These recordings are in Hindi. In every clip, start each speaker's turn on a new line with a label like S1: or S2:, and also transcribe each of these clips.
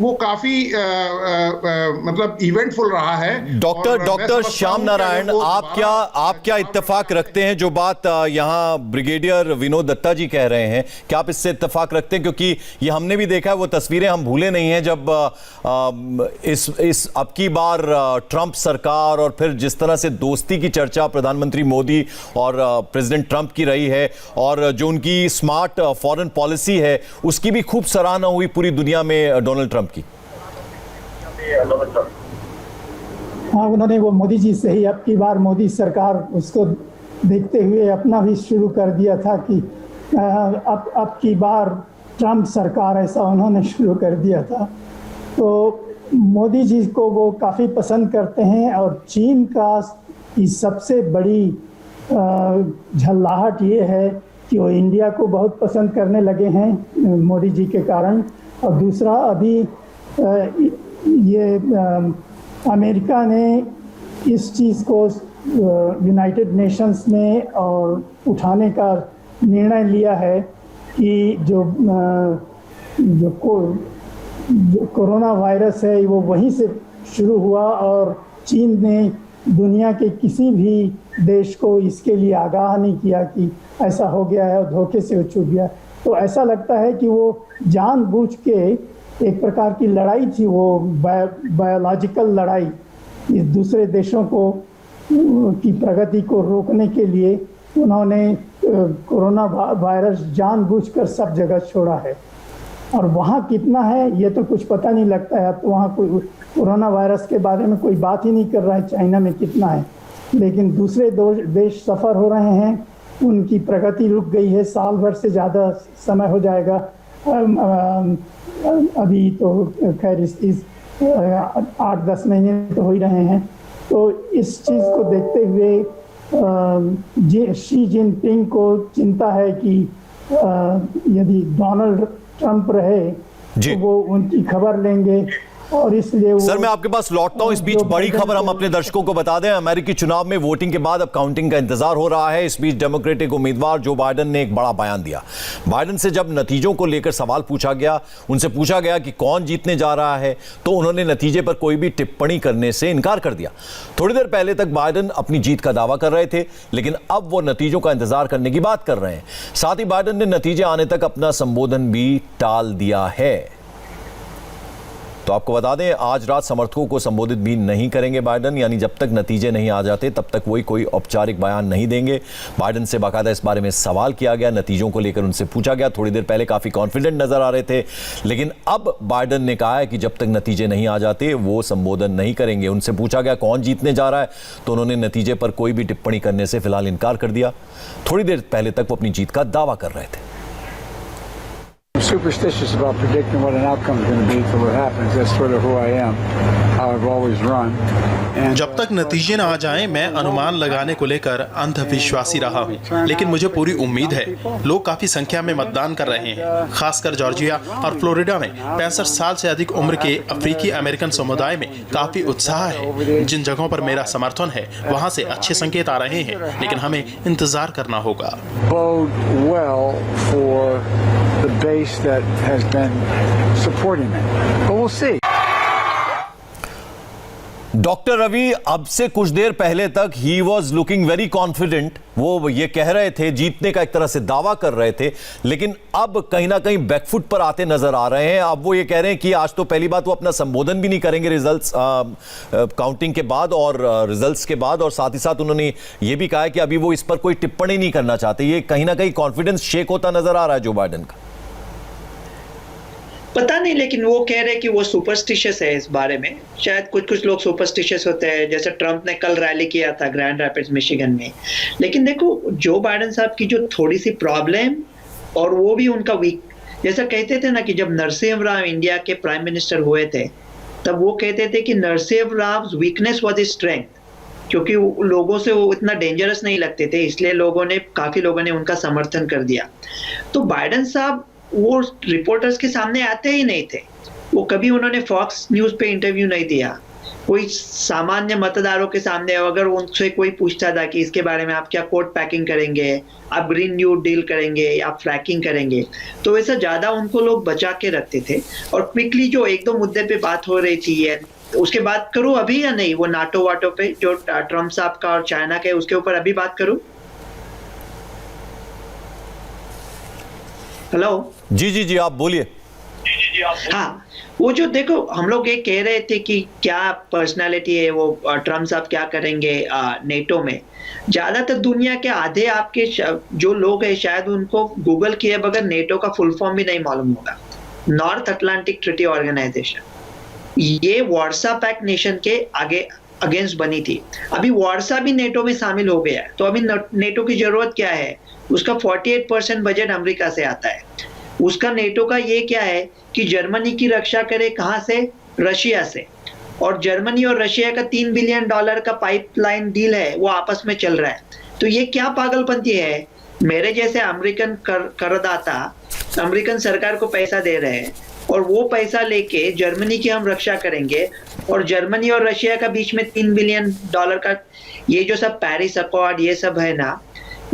S1: वो काफी मतलब इवेंटफुल रहा है।
S2: डॉक्टर श्याम नारायण, आप क्या इत्तेफाक रखते हैं जो बात यहाँ ब्रिगेडियर विनोद दत्ता जी कह रहे हैं, क्या आप इससे इत्तेफाक रखते हैं? क्योंकि ये हमने भी देखा है, वो तस्वीरें हम भूले नहीं हैं जब इस अब की बार ट्रंप सरकार और फिर जिस तरह से दोस्ती की चर्चा प्रधानमंत्री मोदी और प्रेसिडेंट ट्रंप की रही है और जो उनकी स्मार्ट फॉरेन पॉलिसी है उसकी भी खूब सराहना हुई पूरी दुनिया में डोनाल्ड ट्रंप की।
S3: हाँ, उन्होंने वो मोदी जी से ही अब की बार मोदी सरकार उसको देखते हुए अपना भी शुरू कर दिया था कि अब की बार ट्रंप सरकार, ऐसा उन्होंने शुरू कर दिया था। तो मोदी जी को वो काफ़ी पसंद करते हैं और चीन का की सबसे बड़ी झल्लाहट ये है कि वो इंडिया को बहुत पसंद करने लगे हैं मोदी जी के कारण। और दूसरा, अभी ये अमेरिका ने इस चीज़ को यूनाइटेड नेशंस में और उठाने का निर्णय लिया है कि जो कोरोना वायरस है वो वहीं से शुरू हुआ और चीन ने दुनिया के किसी भी देश को इसके लिए आगाह नहीं किया कि ऐसा हो गया है और धोखे से छूट गया। तो ऐसा लगता है कि वो जानबूझ के एक प्रकार की लड़ाई थी, वो बायोलॉजिकल लड़ाई, इस दूसरे देशों को की प्रगति को रोकने के लिए उन्होंने कोरोना वायरस जानबूझकर सब जगह छोड़ा है। और वहाँ कितना है ये तो कुछ पता नहीं लगता है। अब तो वहाँ कोई कोरोना वायरस के बारे में कोई बात ही नहीं कर रहा है चाइना में कितना है, लेकिन दूसरे देश सफ़र हो रहे हैं, उनकी प्रगति रुक गई है, साल भर से ज़्यादा समय हो जाएगा। अभी तो खैर इस 8-10 महीने तो हो ही रहे हैं। तो इस चीज़ को देखते हुए शी जिनपिंग को चिंता है कि यदि डोनाल्ड ट्रंप रहे तो वो उनकी खबर लेंगे और इसलिए
S2: सर मैं आपके पास लौटता हूं। इस बीच बड़ी खबर हम अपने दर्शकों को बता दें, अमेरिकी चुनाव में वोटिंग के बाद अब काउंटिंग का इंतजार हो रहा है। इस बीच डेमोक्रेटिक उम्मीदवार जो बाइडेन ने एक बड़ा बयान दिया। बाइडेन से जब नतीजों को लेकर सवाल पूछा गया, उनसे पूछा गया कि कौन जीतने जा रहा है, तो उन्होंने नतीजे पर कोई भी टिप्पणी करने से इनकार कर दिया। थोड़ी देर पहले तक बाइडेन अपनी जीत का दावा कर रहे थे, लेकिन अब वो नतीजों का इंतजार करने की बात कर रहे हैं। साथ ही बाइडेन ने नतीजे आने तक अपना संबोधन भी टाल दिया है। तो आपको बता दें, आज रात समर्थकों को संबोधित भी नहीं करेंगे बाइडेन, यानी जब तक नतीजे नहीं आ जाते तब तक वही कोई औपचारिक बयान नहीं देंगे। बाइडेन से बाकायदा इस बारे में सवाल किया गया, नतीजों को लेकर उनसे पूछा गया। थोड़ी देर पहले काफ़ी कॉन्फिडेंट नजर आ रहे थे, लेकिन अब बाइडेन ने कहा है कि जब तक नतीजे नहीं आ जाते वो संबोधन नहीं करेंगे। उनसे पूछा गया कौन जीतने जा रहा है, तो उन्होंने नतीजे पर कोई भी टिप्पणी करने से फिलहाल इनकार कर दिया। थोड़ी देर पहले तक वो अपनी जीत का दावा कर रहे थे।
S4: Superstitious about predicting what an outcome is going to be until it happens. That's sort of who I am, how I've always run.
S5: जब तक नतीजे ना आ जाएं, मैं अनुमान लगाने को लेकर अंधविश्वासी रहा हूं, लेकिन मुझे पूरी उम्मीद है। लोग काफी संख्या में मतदान कर रहे हैं, खासकर जॉर्जिया और फ्लोरिडा में 65 साल से अधिक उम्र के अफ्रीकी अमेरिकन समुदाय में काफी उत्साह है। जिन जगहों पर मेरा समर्थन है वहां से अच्छे संकेत आ रहे हैं, लेकिन हमें इंतजार करना होगा।
S4: The base that has been supporting it. But we'll see.
S2: Doctor Ravi, अब से कुछ देर पहले तक ही वॉज लुकिंग वेरी कॉन्फिडेंट, वो ये कह रहे थे, जीतने का एक तरह से दावा कर रहे थे, लेकिन अब कहीं ना कहीं बैकफुट पर आते नजर आ रहे हैं। अब वो ये कह रहे हैं कि आज तो पहली बात वो अपना संबोधन भी नहीं करेंगे रिजल्ट्स काउंटिंग के बाद और रिजल्ट्स के बाद, और साथ ही साथ उन्होंने ये भी कहा है कि अभी वो इस पर कोई टिप्पणी नहीं करना चाहते। ये कहीं ना कहीं कॉन्फिडेंस शेक होता नजर आ रहा है जो बाइडेन का।
S6: पता नहीं, लेकिन वो कह रहे कि वो सुपरस्टिशियस है इस बारे में। शायद कुछ लोग सुपरस्टिशियस होते हैं, जैसे ट्रंप ने कल रैली किया था ग्रैंड रैपिड्स मिशिगन में। लेकिन देखो, जो बाइडेन साहब की जो थोड़ी सी प्रॉब्लम और वो भी उनका वीक, जैसा कहते थे ना कि जब नरसिम्हा राव इंडिया के प्राइम मिनिस्टर हुए थे तब वो कहते थे कि Narasimha Rao weakness was his strength, क्योंकि लोगों से वो इतना डेंजरस नहीं लगते थे, इसलिए काफी लोगों ने उनका समर्थन कर दिया। तो बाइडेन साहब वो रिपोर्टर्स के सामने आते ही नहीं थे, वो कभी उन्होंने फॉक्स न्यूज़ पे इंटरव्यू नहीं दिया, कोई सामान्य मतदारों के सामने अगर उनसे कोई पूछता था कि इसके बारे में आप क्या कोर्ट पैकिंग करेंगे, आप ग्रीन न्यू डील करेंगे, आप फ्रैकिंग करेंगे, तो वैसा ज्यादा उनको लोग बचा के रखते थे। और क्विकली जो एक दो मुद्दे पे बात हो रही थी, उसके बात करूं अभी या नहीं? वो नाटो वाटो पे जो ट्रम्प साहब का और चाइना के, उसके ऊपर अभी बात करूं? हेलो
S2: जी जी जी, आप बोलिए।
S6: हाँ, वो जो देखो हम लोग ये कह रहे थे कि क्या पर्सनालिटी है वो, ट्रम्प साहब क्या करेंगे नेटो में। ज्यादातर दुनिया के आधे आपके जो लोग हैं शायद उनको गूगल किए बगैर नेटो का फुल फॉर्म भी नहीं मालूम होगा। नॉर्थ अटलांटिक ट्रीटी ऑर्गेनाइजेशन, ये वार्सा पैक्ट नेशन के आगे अगेंस्ट बनी थी। अभी वार्सा भी नेटो में शामिल हो गया है, तो अभी नेटो की जरूरत क्या है? उसका 48% बजट अमेरिका से आता है। उसका नेटो का ये क्या है कि जर्मनी की रक्षा करे, कहां से? रशिया से। और जर्मनी और रशिया का $3 बिलियन का पाइपलाइन डील है, वो आपस में चल रहा है। तो ये क्या पागलपंती है? मेरे जैसे अमेरिकन करदाता अमेरिकन सरकार को पैसा दे रहे हैं और वो पैसा लेके जर्मनी की हम रक्षा करेंगे, और जर्मनी और रशिया का बीच में $3 बिलियन का ये जो सब पेरिस अकॉर्ड ये सब है ना,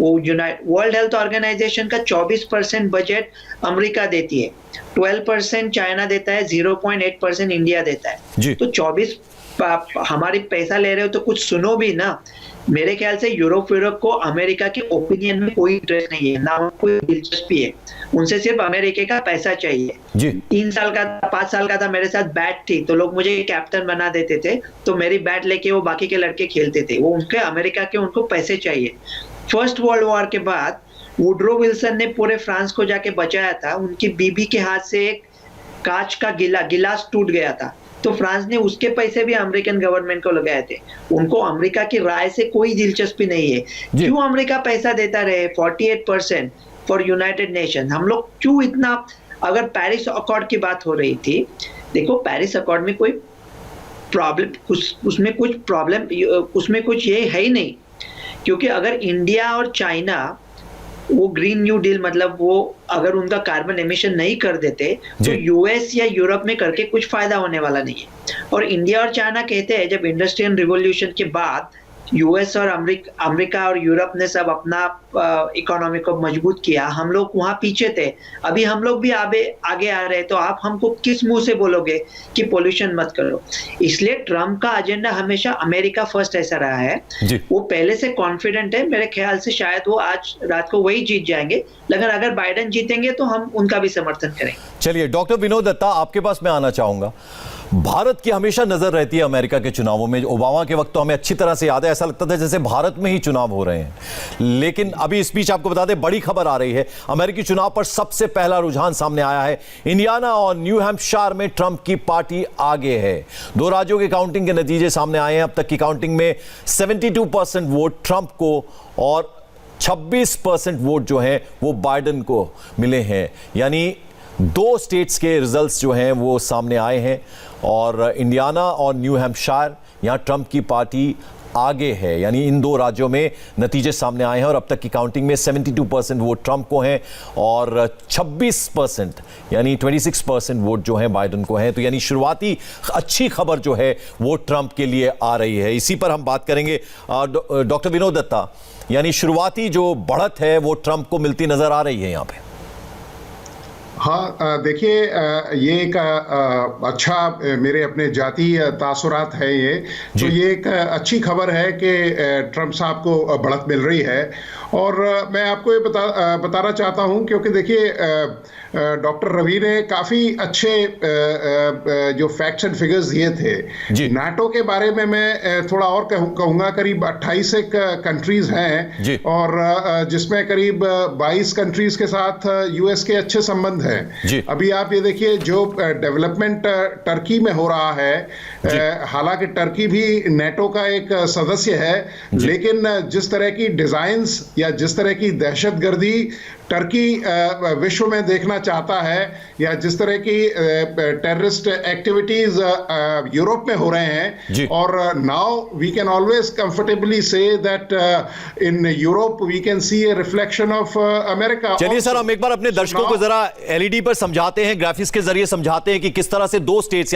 S6: वो वर्ल्ड हेल्थ ऑर्गेनाइजेशन का 24% बजट अमेरिका देती है, 12% चाइना देता है, 0.8% इंडिया देता है। तो 24 हमारी पैसा ले रहे हो तो कुछ सुनो भी ना। मेरे ख्याल से यूरोप को अमेरिका के ओपिनियन में कोई इंटरेस्ट नहीं है, ना कोई दिलचस्पी है। उनसे सिर्फ अमेरिका का पैसा चाहिए। 3 साल का 5 साल का था, मेरे साथ बैट थी तो लोग मुझे कैप्टन बना देते थे, तो मेरी बैट लेके वो बाकी के लड़के खेलते थे। वो उनके अमेरिका के उनको पैसे चाहिए। फर्स्ट वर्ल्ड वॉर के बाद वुड्रो विल्सन ने पूरे फ्रांस को जाके बचाया था। उनकी बीबी के हाथ से एक कांच का गिलास टूट गया था, तो फ्रांस ने उसके पैसे भी अमेरिकन गवर्नमेंट को लगाए थे। उनको अमेरिका की राय से कोई दिलचस्पी नहीं है। क्यों अमेरिका पैसा देता रहे 48% फॉर यूनाइटेड नेशन? हम लोग क्यों इतना? अगर पेरिस अकॉर्ड की बात हो रही थी, देखो पेरिस अकॉर्ड में कोई प्रॉब्लम, उसमें कुछ ये है ही नहीं, क्योंकि अगर इंडिया और चाइना वो ग्रीन न्यू डील, मतलब वो अगर उनका कार्बन एमिशन नहीं कर देते तो यूएस या यूरोप में करके कुछ फायदा होने वाला नहीं है। और इंडिया और चाइना कहते हैं जब इंडस्ट्रियल रिवॉल्यूशन के बाद यूएस और अमेरिका और यूरोप ने सब अपना इकोनॉमी को मजबूत किया, हम लोग वहां पीछे थे। अभी हम लोग भी आगे आ रहे हैं, तो आप हमको किस मुंह से बोलोगे कि पोल्यूशन मत करो? इसलिए ट्रम्प का एजेंडा हमेशा अमेरिका फर्स्ट ऐसा रहा है। वो पहले से कॉन्फिडेंट है। मेरे ख्याल से शायद वो आज रात को वही जीत जाएंगे, लेकिन अगर बाइडेन जीतेंगे तो हम उनका भी समर्थन करेंगे।
S2: चलिए डॉक्टर विनोद दत्ता, आपके पास मैं आना चाहूंगा। भारत की हमेशा नजर रहती है अमेरिका के चुनावों में। ओबामा के वक्त तो हमें अच्छी तरह से याद है, ऐसा लगता था जैसे भारत में ही चुनाव हो रहे हैं। लेकिन अभी इस बीच आपको बता दें, बड़ी खबर आ रही है। अमेरिकी चुनाव पर सबसे पहला रुझान सामने आया है। इंडियाना और न्यू हैम्पशायर में ट्रंप की पार्टी आगे है। 2 राज्यों के काउंटिंग के नतीजे सामने आए हैं। अब तक की काउंटिंग में 72% वोट ट्रंप को और 26% वोट जो हैं वो बाइडेन को मिले हैं। यानी 2 स्टेट्स के रिजल्ट्स जो हैं वो सामने आए हैं, और इंडियाना और न्यू हैम्पशायर यहां ट्रंप की पार्टी आगे है। यानी इन 2 राज्यों में नतीजे सामने आए हैं और अब तक की काउंटिंग में 72% वोट ट्रंप को हैं और 26% यानी 26% वोट जो हैं बाइडेन को हैं। तो यानी शुरुआती अच्छी खबर जो है वो ट्रंप के लिए आ रही है। इसी पर हम बात करेंगे। डॉक्टर विनोद दत्ता, यानी शुरुआती जो बढ़त है वो ट्रंप को मिलती नजर आ रही है यहाँ पे।
S1: हाँ, देखिए, ये एक अच्छा मेरे अपने जातीय तासुरात है ये, तो ये एक अच्छी खबर है कि ट्रंप साहब को बढ़त मिल रही है। और मैं आपको ये बताना चाहता हूँ, क्योंकि देखिए डॉक्टर रवि ने काफ़ी अच्छे जो फैक्ट्स एंड फिगर्स दिए थे। नाटो के बारे में मैं थोड़ा और कहूँगा। करीब 28 कंट्रीज हैं और जिसमें करीब 22 कंट्रीज के साथ यूएस के अच्छे संबंध हैं। अभी आप ये देखिए जो डेवलपमेंट टर्की में हो रहा है, हालांकि टर्की भी नेटो का एक सदस्य है, लेकिन जिस तरह की डिजाइन्स या जिस तरह की दहशतगर्दी टर्की विश्व में देखना चाहता है, या जिस तरह की टेररिस्ट एक्टिविटीज यूरोप में हो रहे हैं, और now we can always comfortably say that in Europe we can see a reflection of America.
S2: चलिए सर, हम एक बार अपने दर्शकों को जरा एलईडी पर समझाते हैं, ग्राफिक्स के जरिए समझाते हैं कि किस तरह से 2 स्टेट्स